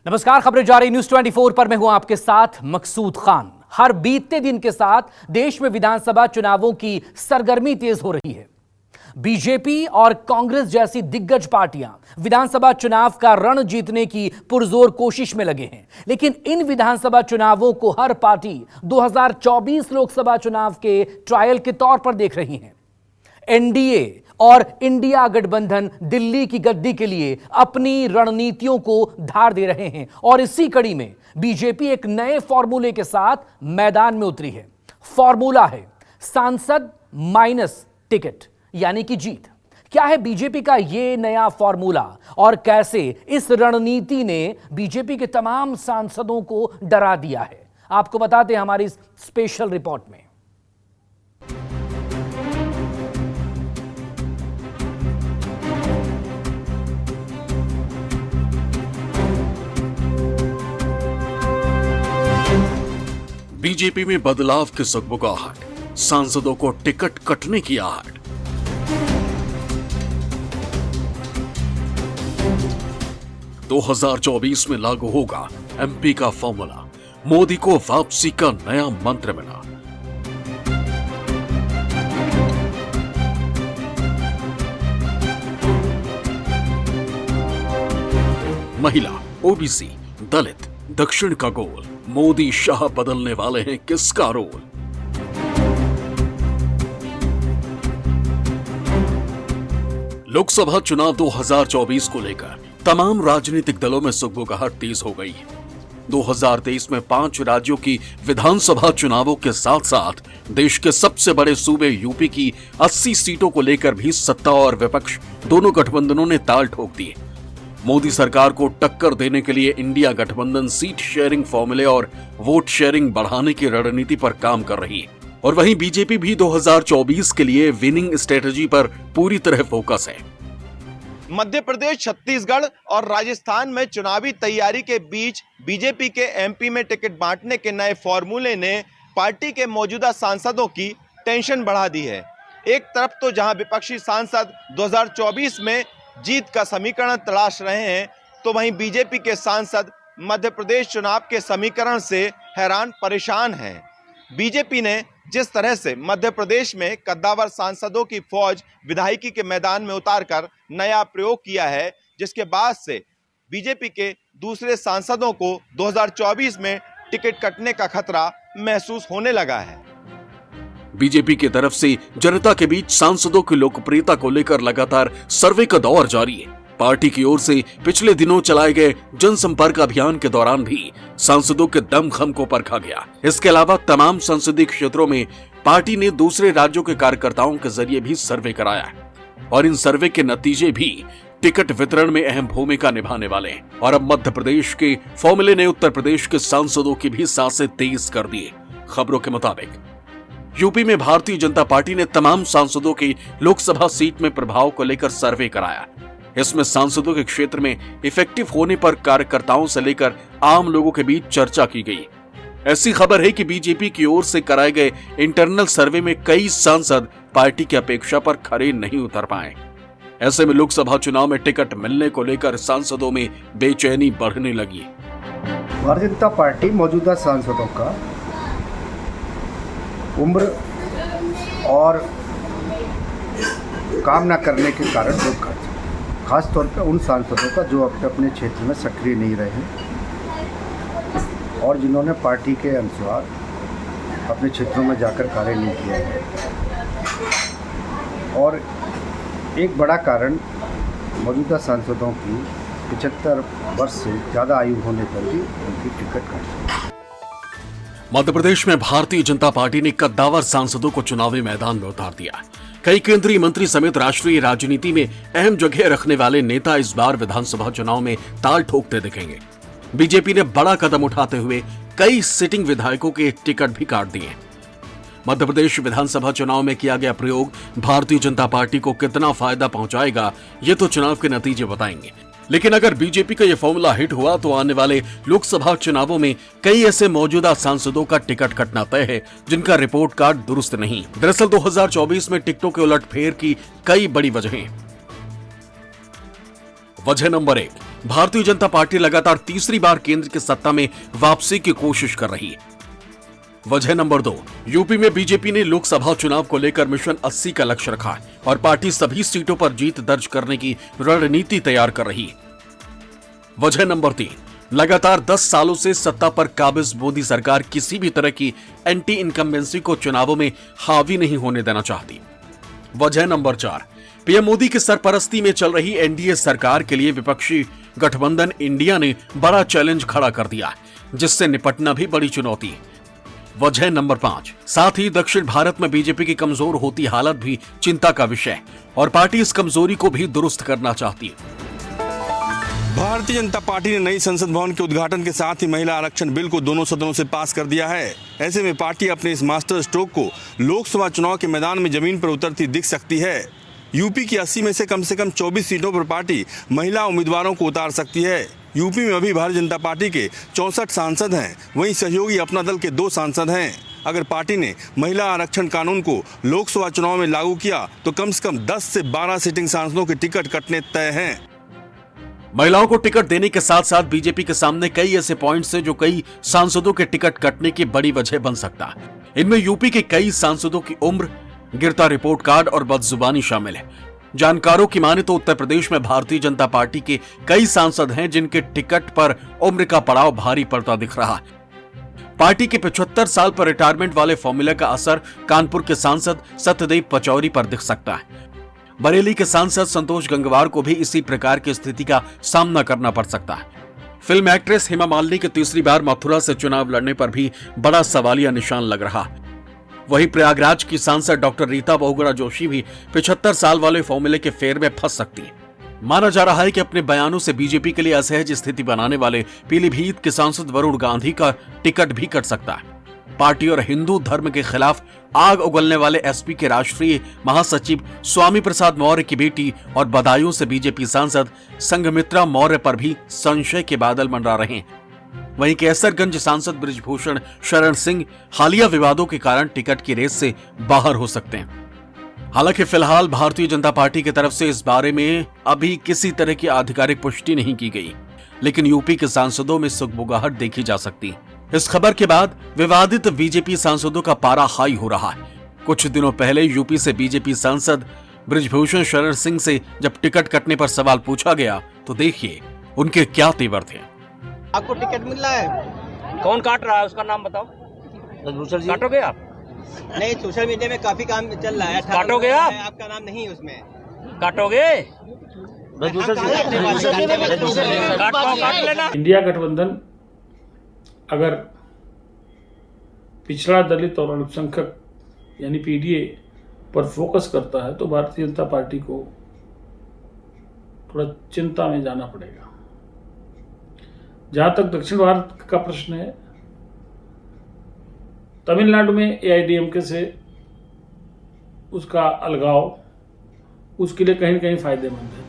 नमस्कार, खबरें जारी न्यूज 24 पर मैं हूं आपके साथ मकसूद खान। हर बीतते दिन के साथ देश में विधानसभा चुनावों की सरगर्मी तेज हो रही है। बीजेपी और कांग्रेस जैसी दिग्गज पार्टियां विधानसभा चुनाव का रण जीतने की पुरजोर कोशिश में लगे हैं, लेकिन इन विधानसभा चुनावों को हर पार्टी 2024 लोकसभा चुनाव के ट्रायल के तौर पर देख रही है। एनडीए और इंडिया गठबंधन दिल्ली की गद्दी के लिए अपनी रणनीतियों को धार दे रहे हैं और इसी कड़ी में बीजेपी एक नए फॉर्मूले के साथ मैदान में उतरी है। फॉर्मूला है सांसद माइनस टिकट यानी कि जीत। क्या है बीजेपी का यह नया फॉर्मूला और कैसे इस रणनीति ने बीजेपी के तमाम सांसदों को डरा दिया है, आपको बताते हैं हमारी स्पेशल रिपोर्ट में। बीजेपी में बदलाव की सगबगाहट, सांसदों को टिकट कटने की आहट। दो 2024 में लागू होगा एमपी का फॉर्मूला, मोदी को वापसी का नया मंत्र मिला। महिला, ओबीसी, दलित, दक्षिण का गोल, मोदी शाह बदलने वाले हैं किसका रोल? लोकसभा चुनाव 2024 को लेकर तमाम राजनीतिक दलों में सुगबुगाहट तेज हो गई है। 2023 में 5 राज्यों की विधानसभा चुनावों के साथ साथ देश के सबसे बड़े सूबे यूपी की 80 सीटों को लेकर भी सत्ता और विपक्ष दोनों गठबंधनों ने ताल ठोक दिए। मोदी सरकार को टक्कर देने के लिए इंडिया गठबंधन सीट शेयरिंग फॉर्मूले और वोट शेयरिंग बढ़ाने की रणनीति पर काम कर रही है और वहीं बीजेपी भी 2024 के लिए विनिंग स्ट्रेटजी पर पूरी तरह फोकस है। मध्य प्रदेश, छत्तीसगढ़ और राजस्थान में चुनावी तैयारी के बीच बीजेपी के एमपी में टिकट बांटने के नए फॉर्मूले ने पार्टी के मौजूदा सांसदों की टेंशन बढ़ा दी है। एक तरफ तो जहां विपक्षी सांसद 2024 में जीत का समीकरण तलाश रहे हैं, तो वहीं बीजेपी के सांसद मध्य प्रदेश चुनाव के समीकरण से हैरान परेशान हैं। बीजेपी ने जिस तरह से मध्य प्रदेश में कद्दावर सांसदों की फौज विधायकी के मैदान में उतारकर नया प्रयोग किया है, जिसके बाद से बीजेपी के दूसरे सांसदों को 2024 में टिकट कटने का खतरा महसूस होने लगा है। बीजेपी की तरफ से जनता के बीच सांसदों की लोकप्रियता को लेकर लगातार सर्वे का दौर जारी है। पार्टी की ओर से पिछले दिनों चलाए गए जनसंपर्क अभियान के दौरान भी सांसदों के दमखम को परखा गया। इसके अलावा तमाम संसदीय क्षेत्रों में पार्टी ने दूसरे राज्यों के कार्यकर्ताओं के जरिए भी सर्वे कराया और इन सर्वे के नतीजे भी टिकट वितरण में अहम भूमिका निभाने वाले हैं। और अब मध्य प्रदेश के फॉर्मूले ने उत्तर प्रदेश के सांसदों की भी सांसें तेज कर दी। खबरों के मुताबिक यूपी में भारतीय जनता पार्टी ने तमाम सांसदों की लोकसभा सीट में प्रभाव को लेकर सर्वे कराया। इसमें सांसदों के क्षेत्र में इफेक्टिव होने पर कार्यकर्ताओं से लेकर आम लोगों के बीच चर्चा की गई। ऐसी खबर है कि बीजेपी की ओर से कराए गए इंटरनल सर्वे में कई सांसद पार्टी की अपेक्षा पर खरे नहीं उतर पाए। ऐसे में लोकसभा चुनाव में टिकट मिलने को लेकर सांसदों में बेचैनी बढ़ने लगी। भारतीय जनता पार्टी मौजूदा सांसदों का उम्र और काम न करने के कारण लोग खास तौर पर उन सांसदों का जो अपने क्षेत्र में सक्रिय नहीं रहे और जिन्होंने पार्टी के अनुसार अपने क्षेत्रों में जाकर कार्य नहीं किया है। और एक बड़ा कारण मौजूदा सांसदों की 75 वर्ष से ज़्यादा आयु होने पर भी उनकी टिकट काट। मध्य प्रदेश में भारतीय जनता पार्टी ने कद्दावर सांसदों को चुनावी मैदान में उतार दिया। कई केंद्रीय मंत्री समेत राष्ट्रीय राजनीति में अहम जगह रखने वाले नेता इस बार विधानसभा चुनाव में ताल ठोकते दिखेंगे। बीजेपी ने बड़ा कदम उठाते हुए कई सिटिंग विधायकों के टिकट भी काट दिए। मध्य प्रदेश विधानसभा चुनाव में किया गया प्रयोग भारतीय जनता पार्टी को कितना फायदा पहुंचाएगा, ये तो चुनाव के नतीजे बताएंगे। लेकिन अगर बीजेपी का यह फॉर्मूला हिट हुआ तो आने वाले लोकसभा चुनावों में कई ऐसे मौजूदा सांसदों का टिकट कटना तय है जिनका रिपोर्ट कार्ड दुरुस्त नहीं। दरअसल 2024 में टिकटों के उलटफेर की कई बड़ी वजहें। वजह नंबर 1, भारतीय जनता पार्टी लगातार तीसरी बार केंद्र की सत्ता में वापसी की कोशिश कर रही है। वजह नंबर 2, यूपी में बीजेपी ने लोकसभा चुनाव को लेकर मिशन 80 का लक्ष्य रखा है और पार्टी सभी सीटों पर जीत दर्ज करने की रणनीति तैयार कर रही है। वजह नंबर 3, लगातार 10 सालों से सत्ता पर काबिज मोदी सरकार किसी भी तरह की एंटी इनकम्बेंसी को चुनावों में हावी नहीं होने देना चाहती। वजह नंबर 4, पीएम मोदी की सरपरस्ती में चल रही एनडीए सरकार के लिए विपक्षी गठबंधन इंडिया ने बड़ा चैलेंज खड़ा कर दिया है, जिससे निपटना भी बड़ी चुनौती है। वजह नंबर 5, साथ ही दक्षिण भारत में बीजेपी की कमजोर होती हालत भी चिंता का विषय है और पार्टी इस कमजोरी को भी दुरुस्त करना चाहती है। भारतीय जनता पार्टी ने नई संसद भवन के उद्घाटन के साथ ही महिला आरक्षण बिल को दोनों सदनों से पास कर दिया है। ऐसे में पार्टी अपने इस मास्टर स्ट्रोक को लोकसभा चुनाव के मैदान में जमीन पर उतरती दिख सकती है। यूपी की 80 में से कम 24 सीटों पर पार्टी महिला उम्मीदवारों को उतार सकती है। यूपी में अभी भारतीय जनता पार्टी के 64 सांसद हैं, वहीं सहयोगी अपना दल के 2 सांसद हैं। अगर पार्टी ने महिला आरक्षण कानून को लोकसभा चुनाव में लागू किया तो कम से कम 10 से 12 सिटिंग सांसदों के टिकट कटने तय हैं। महिलाओं को टिकट देने के साथ साथ बीजेपी के सामने कई ऐसे पॉइंट्स हैं जो कई सांसदों के टिकट कटने की बड़ी वजह बन सकता है। इनमें यूपी के कई सांसदों की उम्र, गिरता रिपोर्ट कार्ड और बदजुबानी शामिल है। जानकारों की माने तो उत्तर प्रदेश में भारतीय जनता पार्टी के कई सांसद हैं जिनके टिकट पर उम्र का पड़ाव भारी पड़ता दिख रहा है। पार्टी के 75 साल पर रिटायरमेंट वाले फॉर्मूले का असर कानपुर के सांसद सत्यदेव पचौरी पर दिख सकता है। बरेली के सांसद संतोष गंगवार को भी इसी प्रकार की स्थिति का सामना करना पड़ सकता है। फिल्म एक्ट्रेस हेमा मालिनी के तीसरी बार मथुरा से चुनाव लड़ने पर भी बड़ा सवालिया निशान लग रहा है। वहीं प्रयागराज की सांसद डॉक्टर रीता बहुगुणा जोशी भी 75 साल वाले फॉर्मूले के फेर में फंस सकती है। माना जा रहा है कि अपने बयानों से बीजेपी के लिए असहज स्थिति बनाने वाले पीलीभीत के सांसद वरुण गांधी का टिकट भी कट सकता है। पार्टी और हिंदू धर्म के खिलाफ आग उगलने वाले एसपी के राष्ट्रीय महासचिव स्वामी प्रसाद मौर्य की बेटी और बदायूं से बीजेपी सांसद संघमित्रा मौर्य पर भी संशय के बादल मंडरा रहे हैं। वहीं कैसरगंज सांसद बृजभूषण शरण सिंह हालिया विवादों के कारण टिकट की रेस से बाहर हो सकते हैं। हालांकि फिलहाल भारतीय जनता पार्टी की तरफ से इस बारे में अभी किसी तरह की आधिकारिक पुष्टि नहीं की गई, लेकिन यूपी के सांसदों में सुगबुगाहट देखी जा सकती है। इस खबर के बाद विवादित बीजेपी सांसदों का पारा हाई हो रहा है। कुछ दिनों पहले यूपी से बीजेपी सांसद बृजभूषण शरण सिंह से जब टिकट कटने पर सवाल पूछा गया तो देखिए उनके क्या तेवर थे। आपको टिकट मिल रहा है? कौन काट रहा है उसका नाम बताओ। काटोगे आप? नहीं, सोशल मीडिया में काफी काम चल रहा है। काटोगे आप? आपका नाम नहीं उसमें। काटोगे? काट लेना। इंडिया गठबंधन अगर पिछड़ा दलित और अल्पसंख्यक यानी पीडीए पर फोकस करता है तो भारतीय जनता पार्टी को थोड़ा चिंता में जाना पड़ेगा। जहां तक दक्षिण भारत का प्रश्न है, तमिलनाडु में एआईडीएमके से उसका अलगाव उसके लिए कहीं न कहीं फायदेमंद है।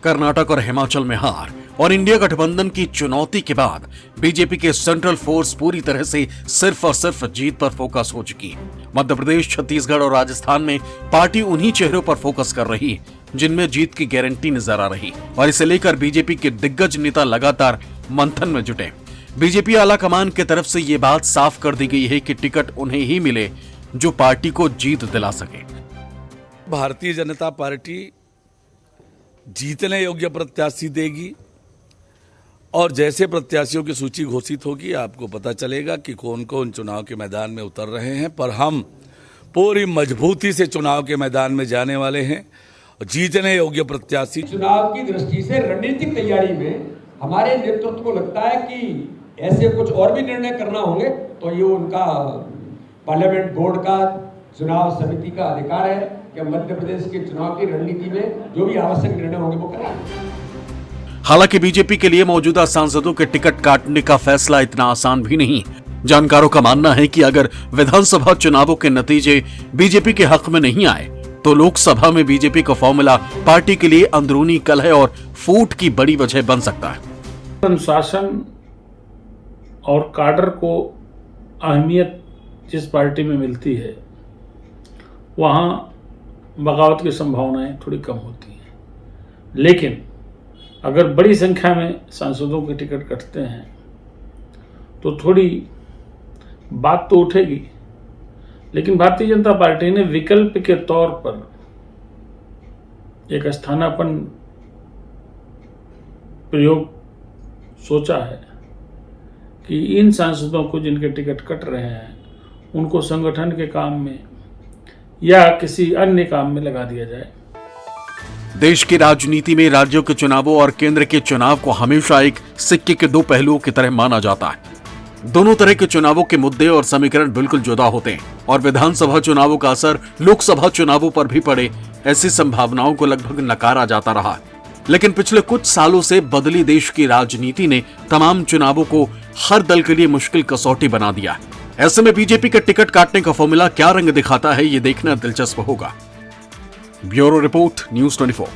कर्नाटक और हिमाचल में हार और इंडिया गठबंधन की चुनौती के बाद बीजेपी के सेंट्रल फोर्स पूरी तरह से सिर्फ और सिर्फ जीत पर फोकस हो चुकी है। मध्य प्रदेश, छत्तीसगढ़ और राजस्थान में पार्टी उन्हीं चेहरों पर फोकस कर रही है जिनमें जीत की गारंटी नजर आ रही और इसे लेकर बीजेपी के दिग्गज नेता लगातार मंथन में जुटे। बीजेपी आला कमान की तरफ से ये बात साफ कर दी गई है कि टिकट उन्हें ही मिले जो पार्टी को जीत दिला सके। भारतीय जनता पार्टी जीतने योग्य प्रत्याशी देगी और जैसे प्रत्याशियों की सूची घोषित होगी आपको पता चलेगा कि कौन कौन चुनाव के मैदान में उतर रहे हैं। पर हम पूरी मजबूती से चुनाव के मैदान में जाने वाले हैं। जीतने योग्य प्रत्याशी चुनाव की दृष्टि से रणनीतिक तैयारी में हमारे नेतृत्व को लगता है कि ऐसे कुछ और भी निर्णय करना होंगे तो ये उनका पार्लियामेंट बोर्ड का, चुनाव समिति का अधिकार है कि मध्य प्रदेश के चुनाव की रणनीति में जो भी आवश्यक निर्णय होंगे वो करेंगे। हालांकि बीजेपी के लिए मौजूदा सांसदों के टिकट काटने का फैसला इतना आसान भी नहीं। जानकारों का मानना है कि अगर विधानसभा चुनावों के नतीजे बीजेपी के हक में नहीं आए तो लोकसभा में बीजेपी का फॉर्मूला पार्टी के लिए अंदरूनी कलह और फूट की बड़ी वजह बन सकता है। अनुशासन और काडर को अहमियत जिस पार्टी में मिलती है वहाँ बगावत की संभावनाएं थोड़ी कम होती हैं, लेकिन अगर बड़ी संख्या में सांसदों के टिकट कटते हैं तो थोड़ी बात तो उठेगी, लेकिन भारतीय जनता पार्टी ने विकल्प के तौर पर एक स्थानापन्न प्रयोग सोचा है कि इन सांसदों को जिनके टिकट कट रहे हैं उनको संगठन के काम में या किसी अन्य काम में लगा दिया जाए। देश की राजनीति में राज्यों के चुनावों और केंद्र के चुनाव को हमेशा एक सिक्के के दो पहलुओं की तरह माना जाता है। दोनों तरह के चुनावों के मुद्दे और समीकरण बिल्कुल जुदा होते हैं और विधानसभा चुनावों का असर लोकसभा चुनावों पर भी पड़े, ऐसी संभावनाओं को लगभग नकारा जाता रहा। लेकिन पिछले कुछ सालों से बदली देश की राजनीति ने तमाम चुनावों को हर दल के लिए मुश्किल कसौटी बना दिया है। ऐसे में बीजेपी का टिकट काटने का फॉर्मूला क्या रंग दिखाता है, ये देखना दिलचस्प होगा। Bureau report, news 24।